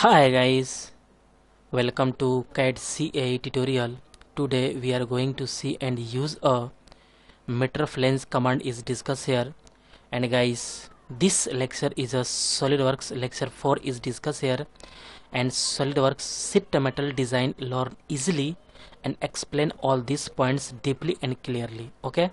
Hi guys, welcome to CAD CA tutorial. Today we are going to see and use a meter flange command is discussed here. And guys, this lecture is a Solidworks lecture 4 is discussed here. And Solidworks sheet metal design learn easily and explain all these points deeply and clearly. Okay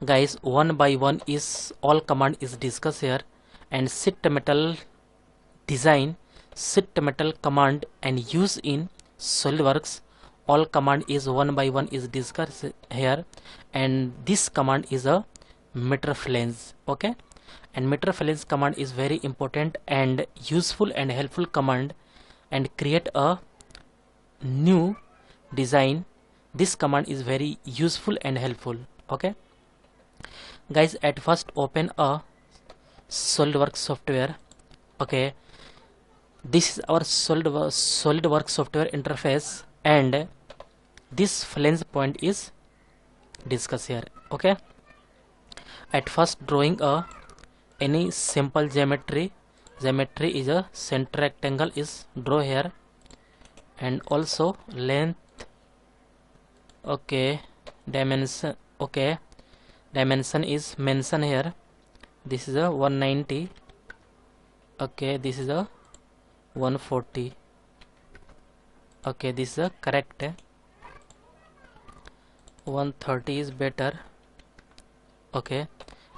guys, one by one is all command is discussed here. And sheet metal design sheet metal command and use in Solidworks. All command is one by one is discussed here, and this command is a meter flange. Okay, and meter flange command is very important and useful and helpful command and create a new design. This command is very useful and helpful. Okay guys, at first open a Solidworks software. Okay, this is our Solidworks software interface, and this flange point is discussed here. Okay, at first drawing a any simple geometry is a center rectangle is draw here, and also length. Okay, dimension. Okay, dimension is mentioned here. This is a 190. Okay, this is a 140. Okay, this is a correct. 130 is better. Okay,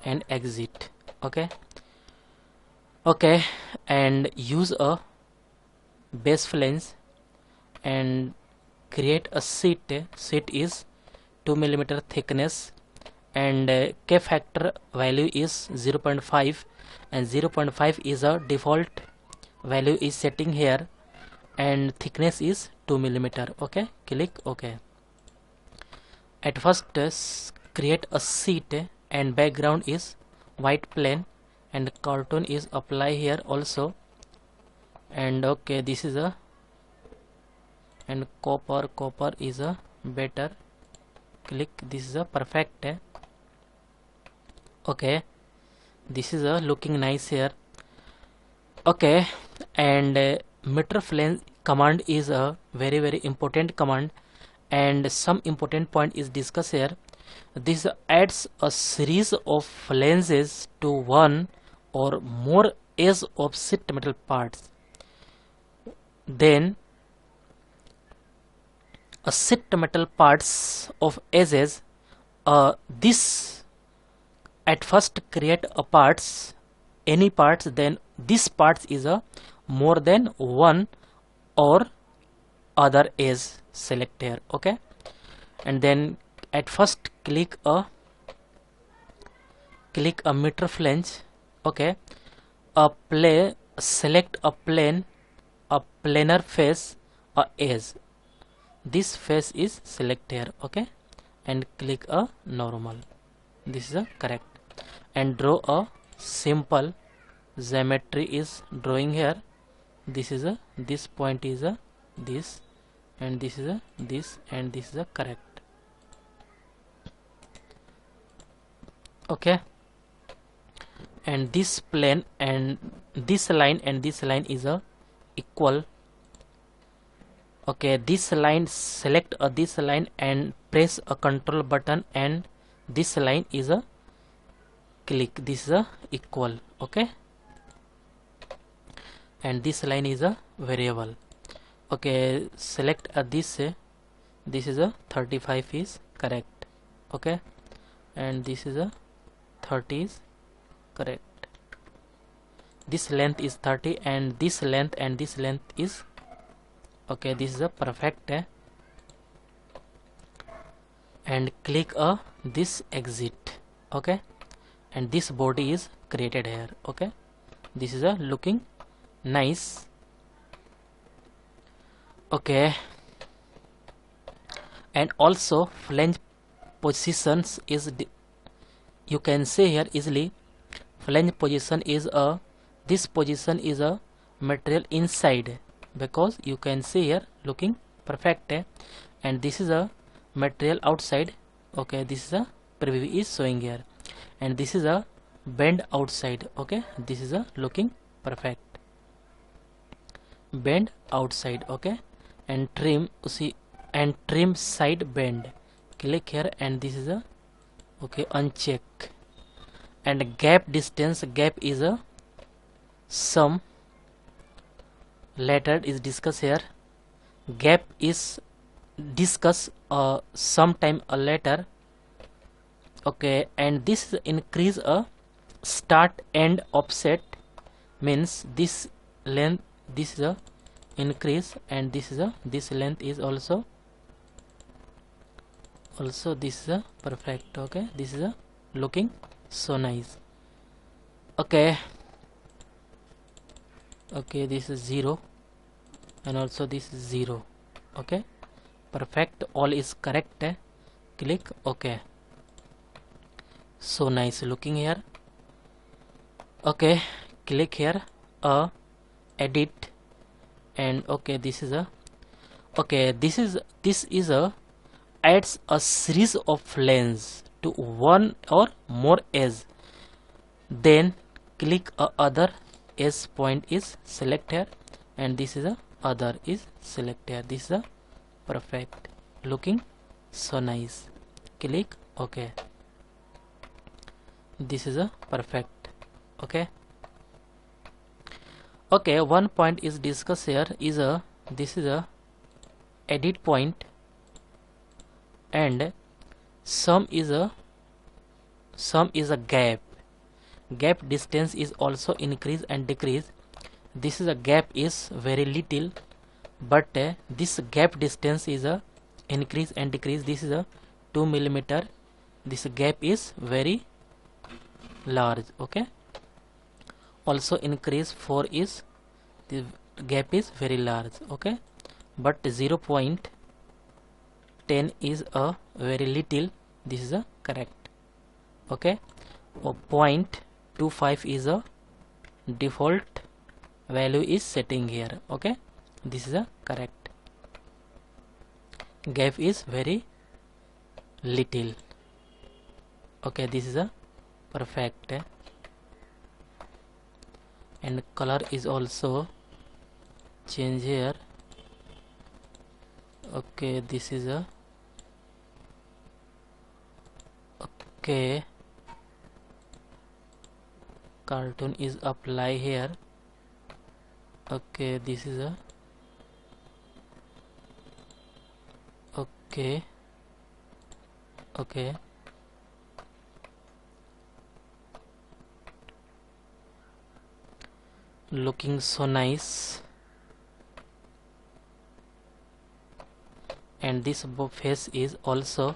and exit. Okay, and use a base flange and create a sheet. Sheet is 2 mm thickness, and K factor value is 0.5, and 0.5 is a default value is setting here, and thickness is 2 mm. Okay, click OK. At first create a sheet, and background is white plane, and cartoon is apply here also. And okay, this is a, and copper is a better. Click, this is a perfect. Okay, this is a looking nice here. Okay, and meter flange command is a very important command, and some important point is discussed here. This adds a series of flanges to one or more edge of sheet metal parts. Then a sheet metal parts of edges. This at first create a parts, any parts, then this parts is a more than one or other edge select here. Okay, and then at first click a meter flange. Okay, select a plane, a planar face, a edge. This face is select here. Okay, and click a normal. This is a correct, and draw a simple geometry is drawing here. This is a, this point is a this, and this is a this, and this is a correct. Okay, and this plane and this line is a equal. Okay, this line, select this line and press a control button, and this line is a click, this is a equal. Okay, and this line is a variable. Okay, select this is a 35 is correct. Okay, and this is a 30 is correct. This length is 30, and this length is okay. This is a perfect. And click this exit. Okay, and this body is created here. Okay, this is a looking nice. Okay, and also flange positions is you can see here easily. Flange position is a, this position is a material inside, because you can see here looking perfect. And this is a material outside. Okay, this is a preview is showing here, and this is a bend outside. Okay, this is a looking perfect. bend outside. Okay, and trim, see, and trim side bend. Click here, and this is a okay, uncheck. And gap distance, gap is a some later is discussed here. Gap is discuss sometime later. Okay, and this increase a start end offset, means this length, this is a increase, and this is a this length is also this is a perfect. Okay, this is a looking so nice. Okay, okay, this is 0 and also this is 0. Okay, perfect, all is correct. Click OK. So nice looking here. Okay, click here edit, and okay, this is a okay, this is a adds a series of flanges to one or more edge. Then click other edge point is select here, and this is a other is select here. This is a perfect looking so nice. Click OK. This is a perfect. Okay, okay, one point is discussed here is a this is a edit point, and some is a gap. Gap distance is also increase and decrease. This is a gap is very little, but this gap distance is a increase and decrease. This is a 2 millimeter. This gap is very large. Okay, also increase 4 is the gap is very large. Okay, but 0.10 is a very little. This is a correct. Okay, 0.25 is a default value is setting here. Okay, this is a correct. Gap is very little. Okay, this is a perfect. And color is also change here. Okay, this is a okay, cartoon is apply here. Okay, this is a okay, okay, looking so nice. And this face is also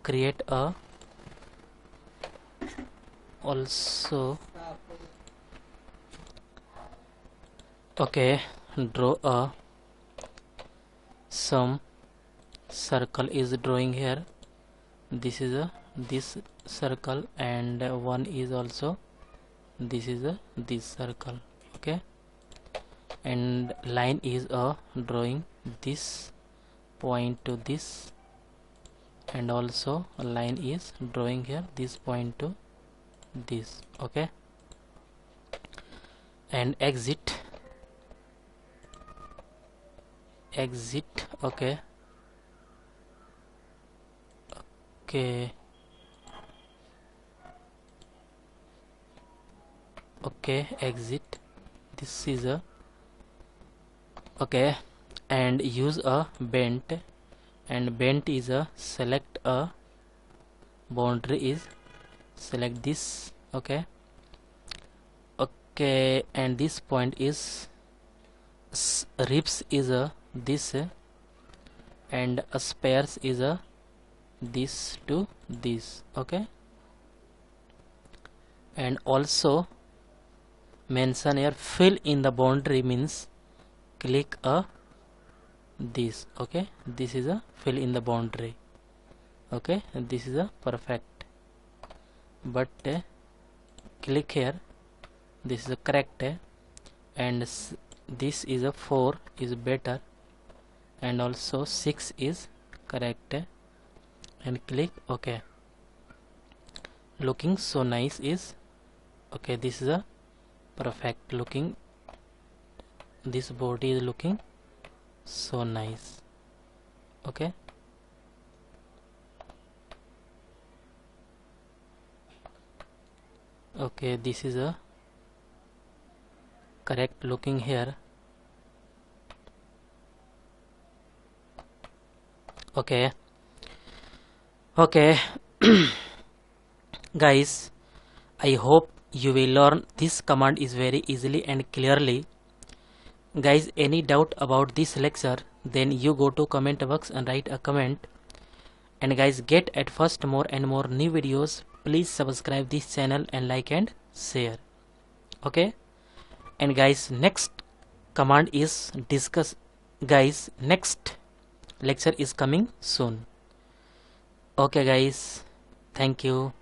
create a also okay, draw a some circle is drawing here. This is a this circle, and one is also this is a this circle. Okay, and line is a drawing this point to this, and also a line is drawing here this point to this. Okay, and exit. Okay, okay, okay, exit. This is a okay, and use a bent, and bent is a select a boundary is select this. Okay, okay, and this point is ribs is a this, and a spares is a this to this. Okay, and also mention here fill in the boundary, means click a this. Okay, this is a fill in the boundary. Okay, and this is a perfect, but click here, this is a correct, and this is a 4 is better, and also 6 is correct, and click OK. Looking so nice is okay. This is a perfect looking this body is looking so nice. Okay, okay, this is a correct looking here. Okay, okay. Guys, I hope you will learn this command is very easily and clearly. Guys, any doubt about this lecture, then you go to comment box and write a comment. And guys, get at first more and more new videos. Please subscribe this channel and like and share. Okay, and guys, next command is discuss. Guys, next lecture is coming soon. Okay guys, thank you.